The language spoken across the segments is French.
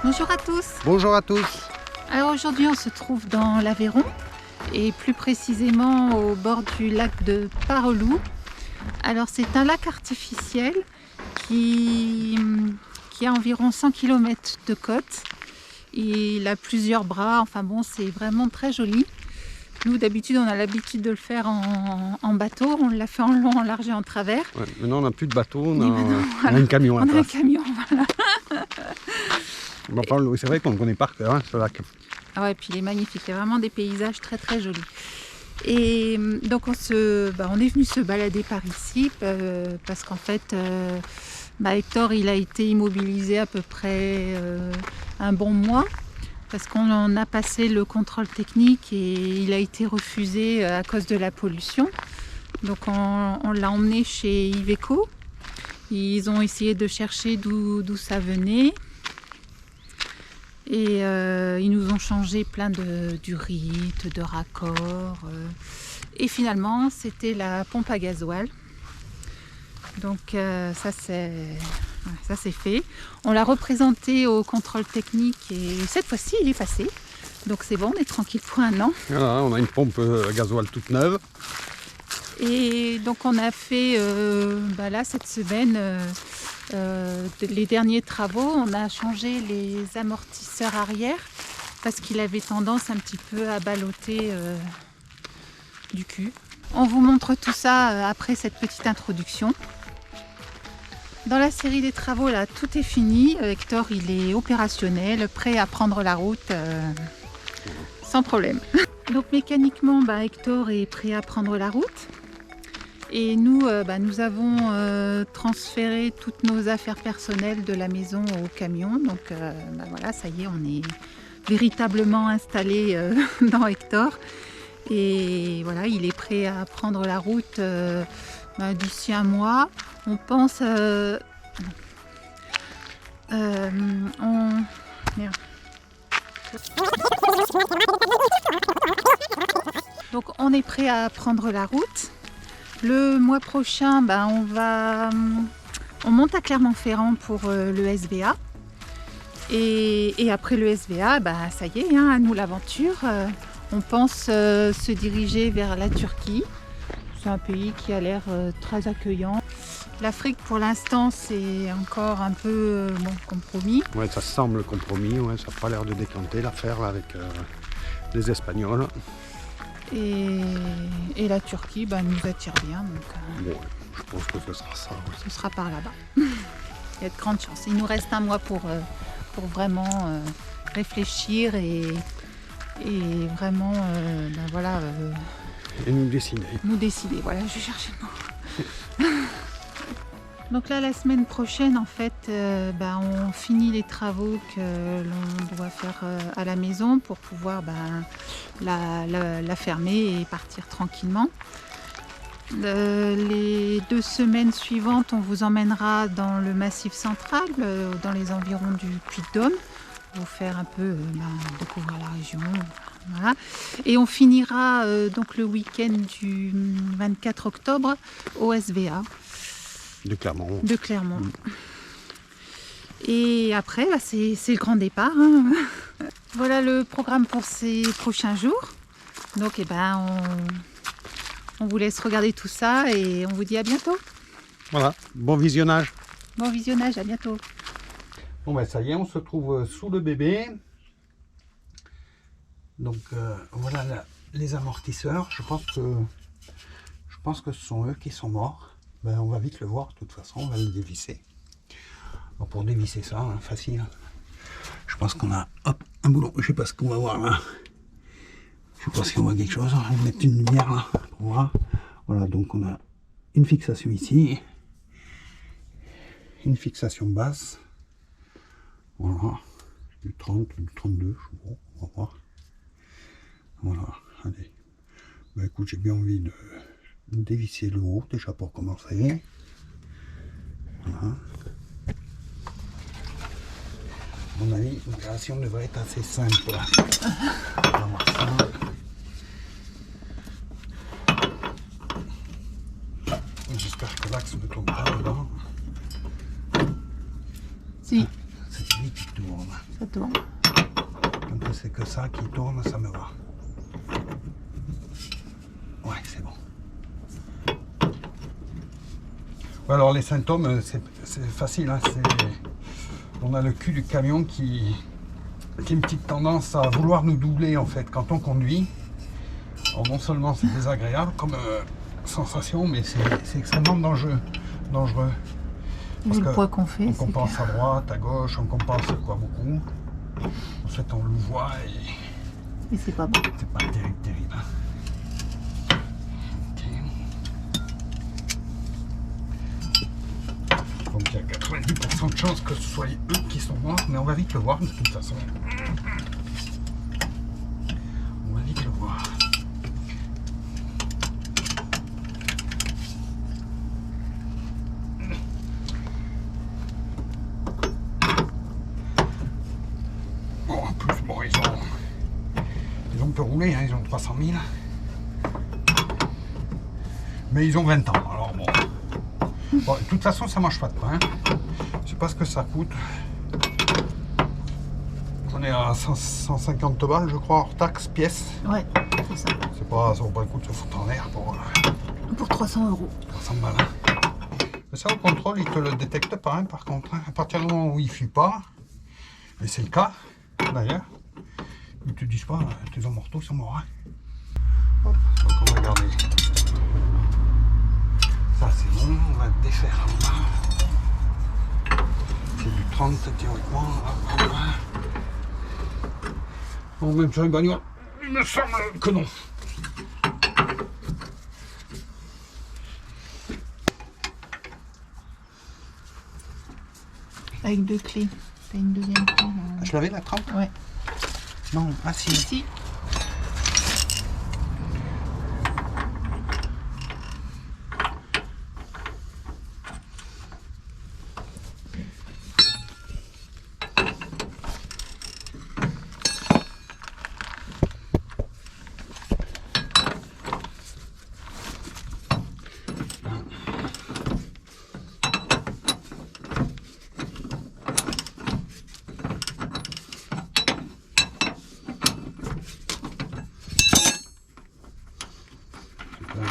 Bonjour à tous. Bonjour à tous. Alors aujourd'hui on se trouve dans l'Aveyron et plus précisément au bord du lac de Parelou. Alors c'est un lac artificiel qui a environ 100 km de côte. Il a plusieurs bras, enfin bon c'est vraiment très joli. Nous d'habitude on a l'habitude de le faire en bateau, on l'a fait en long, en large et en travers. Ouais, maintenant on n'a plus de bateau, on a voilà. un camion. On a un camion, voilà. Bon, c'est vrai qu'on le connaît par cœur, hein, ce lac. Ah ouais, puis il est magnifique, il y a vraiment des paysages très très jolis. Et donc on est venu se balader par ici parce qu'en fait Hector il a été immobilisé à peu près un bon mois parce qu'on a passé le contrôle technique et il a été refusé à cause de la pollution. Donc on l'a emmené chez Iveco. Ils ont essayé de chercher d'où ça venait. Et ils nous ont changé plein d'urites, de raccords. Et finalement, c'était la pompe à gasoil. Donc ça c'est fait. On l'a représenté au contrôle technique et cette fois-ci, il est passé. Donc c'est bon, on est tranquille pour un an. Voilà, on a une pompe à gasoil toute neuve. Et donc on a fait là cette semaine les derniers travaux, on a changé les amortisseurs arrière parce qu'il avait tendance un petit peu à balloter du cul. On vous montre tout ça après cette petite introduction. Dans la série des travaux là, tout est fini. Hector il est opérationnel, prêt à prendre la route sans problème. Donc mécaniquement Hector est prêt à prendre la route. Et nous, nous avons transféré toutes nos affaires personnelles de la maison au camion. Donc voilà, ça y est, on est véritablement installé dans Hector. Et voilà, il est prêt à prendre la route d'ici un mois. On pense... Donc on est prêt à prendre la route. Le mois prochain, on monte à Clermont-Ferrand pour le SVA. Et après le SVA, ça y est, à nous l'aventure. On pense se diriger vers la Turquie. C'est un pays qui a l'air très accueillant. L'Afrique, pour l'instant, c'est encore un peu compromis. Ouais, ça semble compromis, ouais, ça n'a pas l'air de décanter l'affaire avec les Espagnols. Et la Turquie nous attire bien. Donc, je pense que ce sera ça. Ouais. Ce sera par là-bas. Il y a de grandes chances. Il nous reste un mois pour vraiment réfléchir et vraiment et nous décider. Nous décider, voilà, je cherchais le mot. Donc là, la semaine prochaine, en fait, on finit les travaux que l'on doit faire à la maison pour pouvoir la fermer et partir tranquillement. Les 2 semaines suivantes, on vous emmènera dans le Massif central, dans les environs du Puy-de-Dôme, pour vous faire un peu découvrir la région. Voilà. Et on finira donc le week-end du 24 octobre au SVA. De Clermont. De Clermont. Et après, c'est le grand départ. Hein. Voilà le programme pour ces prochains jours. Donc, on vous laisse regarder tout ça et on vous dit à bientôt. Voilà, bon visionnage. Bon visionnage, à bientôt. Bon, ça y est, on se trouve sous le bébé. Donc, voilà les amortisseurs. Je pense que ce sont eux qui sont morts. On va vite le voir, de toute façon, on va le dévisser. Bon, pour dévisser ça, facile. Je pense qu'on a un boulon, je sais pas ce qu'on va voir là. sais pas si on voit quelque chose, on va mettre une lumière là pour voir. Voilà, donc on a une fixation ici, une fixation basse. Voilà, du 30, du 32, je sais pas, on va voir. Voilà, allez. Bah écoute, j'ai bien envie de dévisser le haut déjà pour commencer. Voilà. À mon avis, l'opération devrait être assez simple. On va voir ça. J'espère que l'axe ne tourne pas dedans. Si, C'est lui qui tourne. ça tourne. Quand c'est que ça qui tourne, ça me va. Ouais, c'est bon. Ouais, alors les symptômes, c'est facile. Hein, on a le cul du camion qui a une petite tendance à vouloir nous doubler en fait quand on conduit. Alors non seulement c'est désagréable comme sensation, mais c'est extrêmement dangereux. Vu le poids qu'on fait. On compense à droite, à gauche, on compense quoi beaucoup. En fait, on le voit Et c'est pas bon. c'est pas terrible. Hein. Donc il y a 90% de chances que ce soit eux qui sont morts, mais on va vite le voir de toute façon. On va vite le voir. Bon, en plus, bon, ils ont peu roulé, hein, ils ont 300 000. Mais ils ont 20 ans, alors bon. Bon, de toute façon, ça mange pas de pain. Je sais pas ce que ça coûte. On est à 150 balles, je crois, hors taxe, pièce. Ouais, c'est ça. Ça vaut pas le coup de se foutre en l'air pour Pour 300 €. 300 balles. Hein. Mais ça, au contrôle, il te le détecte pas, hein, par contre. Hein. À partir du moment où il fuit pas, et c'est le cas, d'ailleurs, ils te disent pas, tes mortaux sont morts. Hein. Hop, donc on va regarder. Ça c'est bon, on va défaire en bas. C'est du 30 théoriquement. Bon, même sur une bagnole, il me semble que non. Avec 2 clés. T'as une deuxième clé. Là. Je l'avais la 30 ? Ouais. Non, ah si. Ici.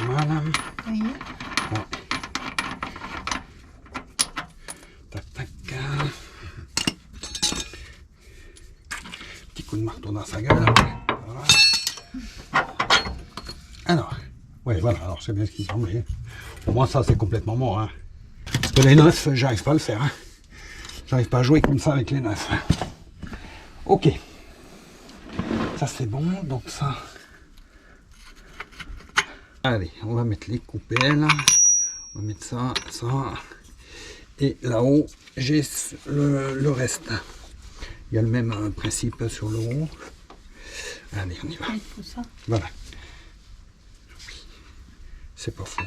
Voilà. Ça y est. Ouais. Tac, tac. Petit coup de marteau dans sa gueule. Voilà. Alors, ouais, voilà, alors c'est bien ce qui me semblait. Pour moi, ça, c'est complètement mort. Hein. Parce que les neufs, j'arrive pas à le faire. Hein. J'arrive pas à jouer comme ça avec les neufs. Hein. Ok. Ça, c'est bon. Donc ça... Allez, on va mettre les coupelles. On va mettre ça, ça. Et là-haut, j'ai le reste. Il y a le même principe sur le haut. Allez, on y va. Tout ça. Voilà. C'est pas fou.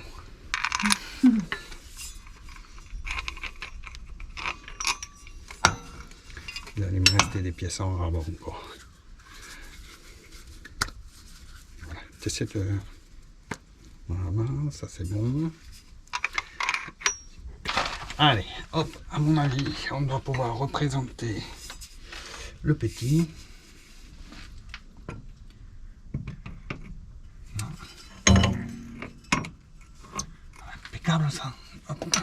Il allait me rester des pièces en rubber encore. Voilà. T'essaies de... Voilà, ça c'est bon. Allez, hop, à mon avis, on doit pouvoir représenter le petit. Impeccable ça. Hop.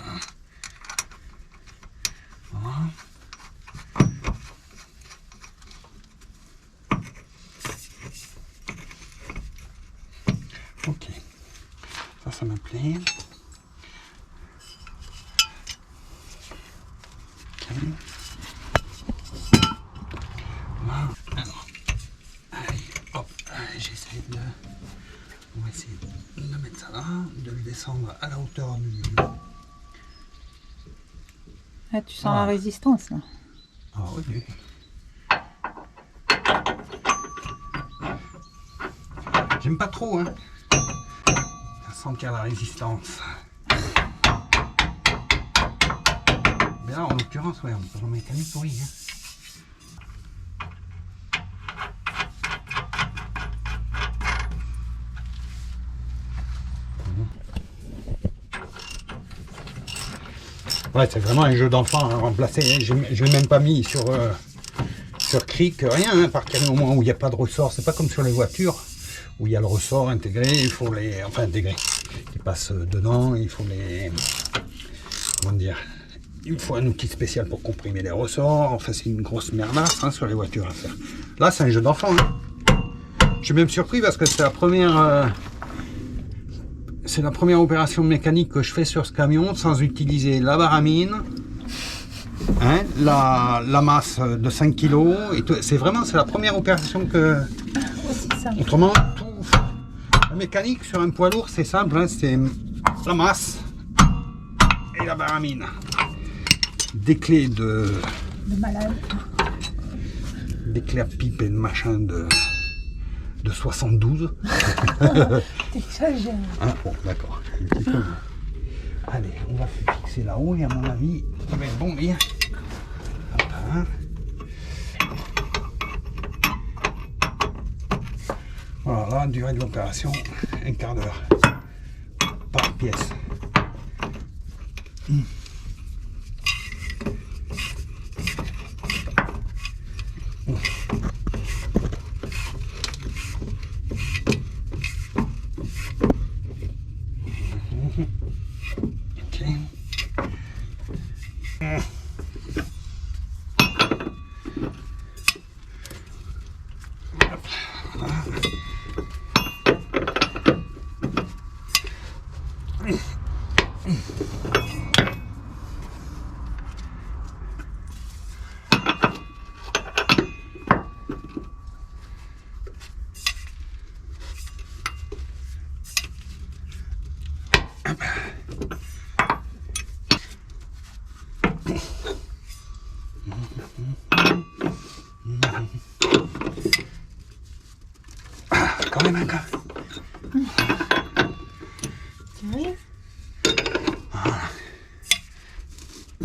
Voilà. Ok. Ça me plaît. Okay. Voilà. Alors, allez, hop, j'essaie de ça là, de le descendre à la hauteur du... Ah, tu sens la résistance là. Ah oui. J'aime pas trop, hein. Sentir la résistance. Mais là, en l'occurrence, ouais, on peut en mécanique, oui. Hein. Ouais, c'est vraiment un jeu d'enfant à remplacer. Hein. Je ne l'ai même pas mis sur Cric, rien. Hein, à partir du moment où il n'y a pas de ressort, c'est pas comme sur les voitures où il y a le ressort intégré. Il faut les, enfin intégré, qui passe dedans. Il faut les, comment dire, il faut un outil spécial pour comprimer les ressorts. Enfin, c'est une grosse merdasse hein, sur les voitures à faire. Là, c'est un jeu d'enfant. Hein. Je suis même surpris parce que c'est la première. C'est la première opération mécanique que je fais sur ce camion sans utiliser la baramine, hein, la masse de 5 kg. C'est vraiment la première opération que... Autrement, tout, la mécanique sur un poids lourd, c'est simple, hein, c'est la masse et la baramine. Des clés de malade. Des clés à pipe et de machin de 72. T'exagères. Ah, bon, d'accord. Un petit peu. Allez, on va se fixer là-haut et à mon avis, ça va être bon, bien. Voilà, la durée de l'opération, un quart d'heure par pièce. Quand même un cas. Oui.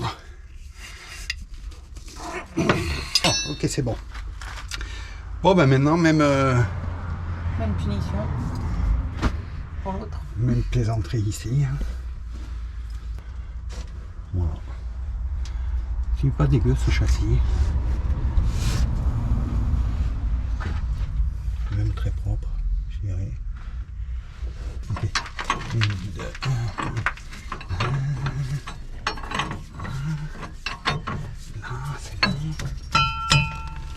Voilà. Oh, ok, c'est bon. Bon, ben maintenant, même punition pour l'autre. même plaisanterie ici. Hein. Voilà. C'est pas dégueu ce châssis. Même très propre, je dirais. Ok. 1, 2, 1. Là, c'est bon.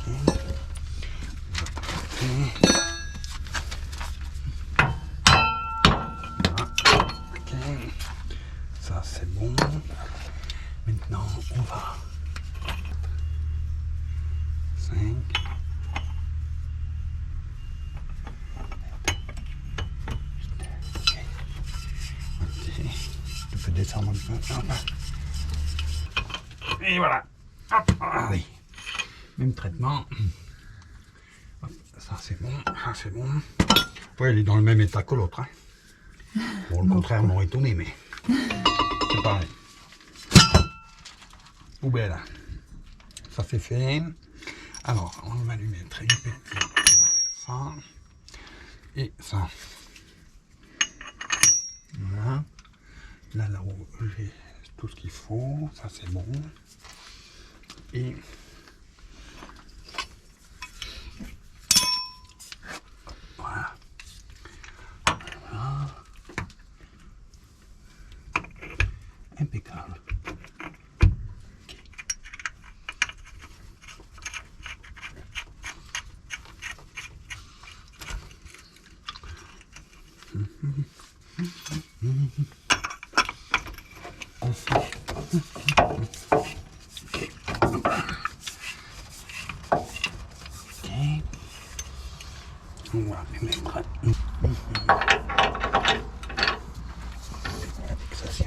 Ok. Là. Ok. Ça, c'est bon. Maintenant, on va. 5. Tu peux descendre un peu. Et voilà. Hop. Allez. Même traitement. Hop. Ça c'est bon. Ça c'est bon. Ouais, il est dans le même état que l'autre. Hein. Bon, le contraire m'aurait étonné, mais c'est pareil. Poubelle. Ça c'est fait. Alors, on va lui mettre une petite. Ça. Et ça. Voilà. Là-haut, j'ai tout ce qu'il faut. Ça, c'est bon. Et voilà. Voilà. Impeccable. On va les mettre.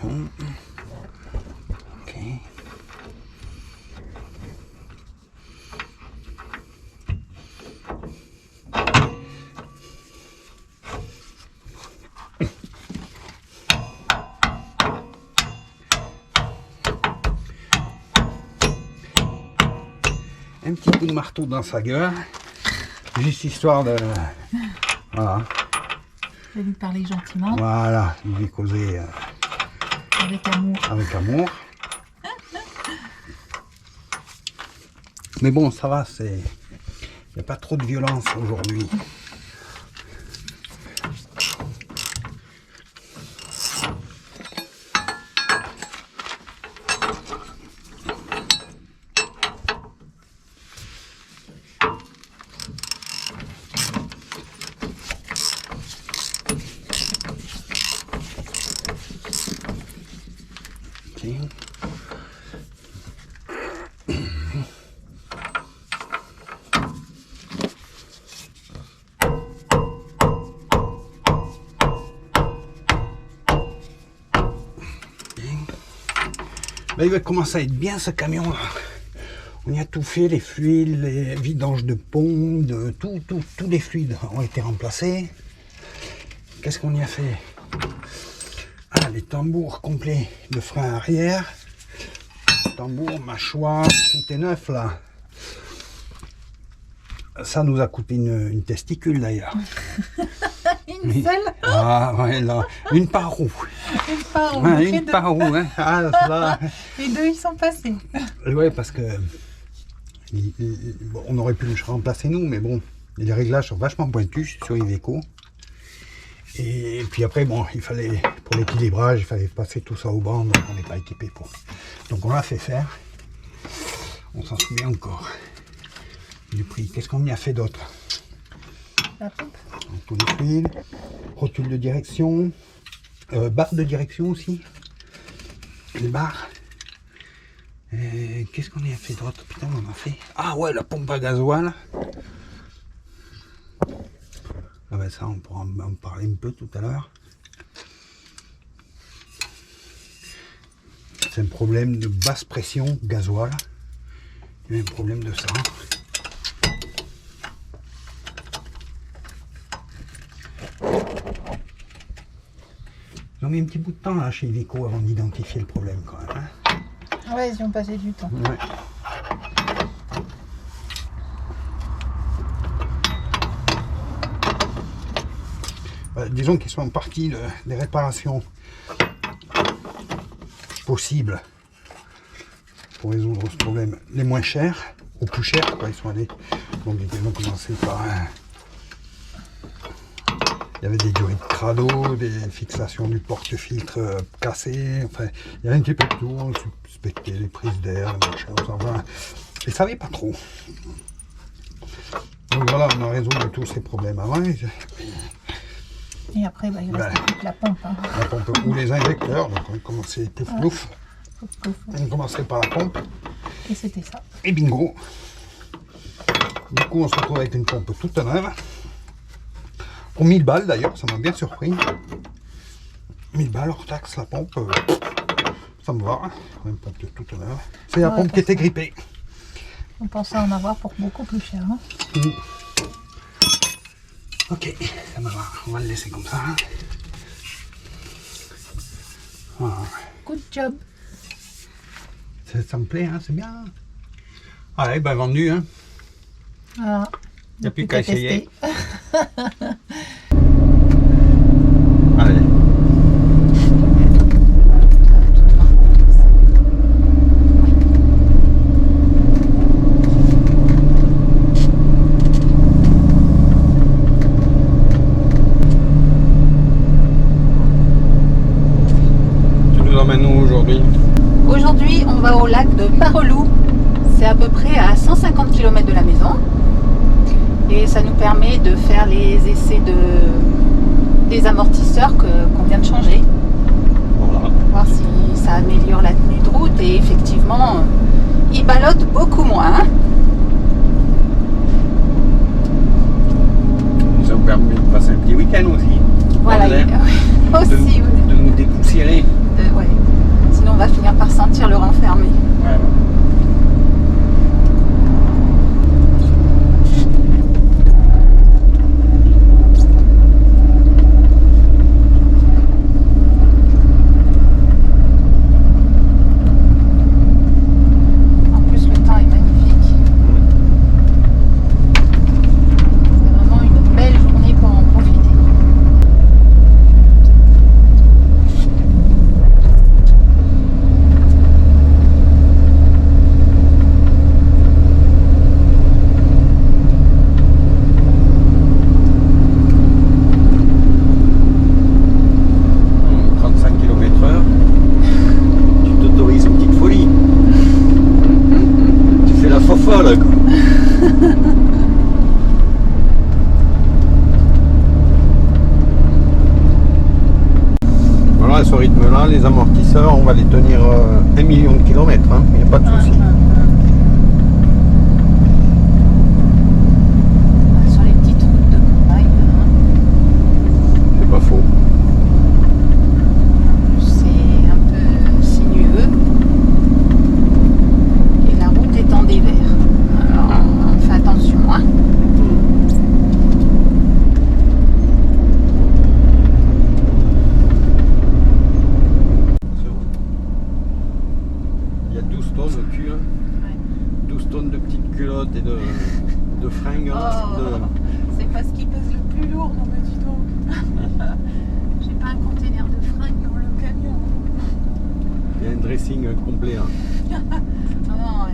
fond. Ok. Un petit coup de marteau dans sa gueule, juste histoire de... Voilà. Je vais lui parler gentiment. Voilà, il lui causer Avec amour. avec amour. Mais bon, ça va, il n'y a pas trop de violence aujourd'hui. Ok. Là, il va commencer à être bien ce camion là. On y a tout fait, les fluides, les vidanges de pompe, tous les fluides ont été remplacés. Qu'est-ce qu'on y a fait? Ah, les tambours complets de frein arrière. Tambour, mâchoire, tout est neuf là. Ça nous a coûté une testicule d'ailleurs. Une seule. Ah ouais, là, une par roue. Une par Ouais, une par roue. Hein. Ah, là. Les deux, ils sont passés. Ouais, parce que bon, on aurait pu le remplacer nous, mais bon, les réglages sont vachement pointus sur Iveco. Et puis après, bon, il fallait, pour l'équilibrage, il fallait passer tout ça au banc, donc on n'est pas équipé pour. Donc on l'a fait faire. On s'en souvient encore du prix. Qu'est-ce qu'on y a fait d'autre? La pompe. Tous les fluides, rotule de direction, barre de direction aussi, les barres. Qu'est-ce qu'on y a fait d'autre? Putain, on en a fait. Ah ouais, la pompe à gasoil. Ah ben ça, on pourra en parler un peu tout à l'heure. C'est un problème de basse pression gasoil. Il y a un problème de ça. Ils ont mis un petit bout de temps là chez Iveco avant d'identifier le problème quand même. Hein. Ouais, ils ont passé du temps. Ouais. Disons qu'ils sont en partie des réparations possibles pour résoudre ce problème les moins chers, aux plus chers quand ils sont allés. Donc ils ont commencé par il y avait des durées de crado, des fixations du porte-filtre cassées, enfin il y avait un petit peu de tout, on suspectait les prises d'air, les machins, enfin, ils ne savaient pas trop. Donc voilà, on a résolu tous ces problèmes avant. Et après, bah, il reste toute la pompe. Hein. La pompe ou les injecteurs, donc on commençait pouf plouf. On commençait par la pompe. Et c'était ça. Et bingo. Du coup, on se retrouve avec une pompe toute neuve. Pour 1000 balles d'ailleurs, ça m'a bien surpris. 1000 balles hors taxe, la pompe, ça me va. Une pompe toute neuve. C'est la pompe qui était grippée. On pensait en avoir pour beaucoup plus cher. Hein. Ok, ça me va. On va le laisser comme ça. Voilà. Good job. Ça me plaît, hein, c'est bien. Allez, ben vendu. Hein. Voilà. Il n'y a plus qu'à essayer. Tester. Allez. Tu nous emmènes où aujourd'hui? Aujourd'hui, on va au lac de Parelou. C'est à peu près à 150 km de la maison. Et ça nous permet de faire les essais des amortisseurs qu'on vient de changer. Voilà. Voir si ça améliore la tenue de route. Et effectivement, ils ballottent beaucoup moins. Ça vous permet de passer un petit week-end aussi. Voilà, Dans l'air. aussi, de nous dépoussiérer. ouais. à ce rythme-là, les amortisseurs, on va les tenir 1 million de kilomètres, hein, il n'y a pas de souci. Sur les petites routes de campagne, C'est pas faux. c'est un peu sinueux. Et la route est en dévers. Alors, on fait attention, hein. Il y a 12 tonnes au cul, hein. Ouais. 12 tonnes de petites culottes et de fringues. Hein, C'est pas ce qui pèse le plus lourd, non mais dis donc. J'ai pas un container de fringues dans le camion. Il y a un dressing complet. Hein. Non,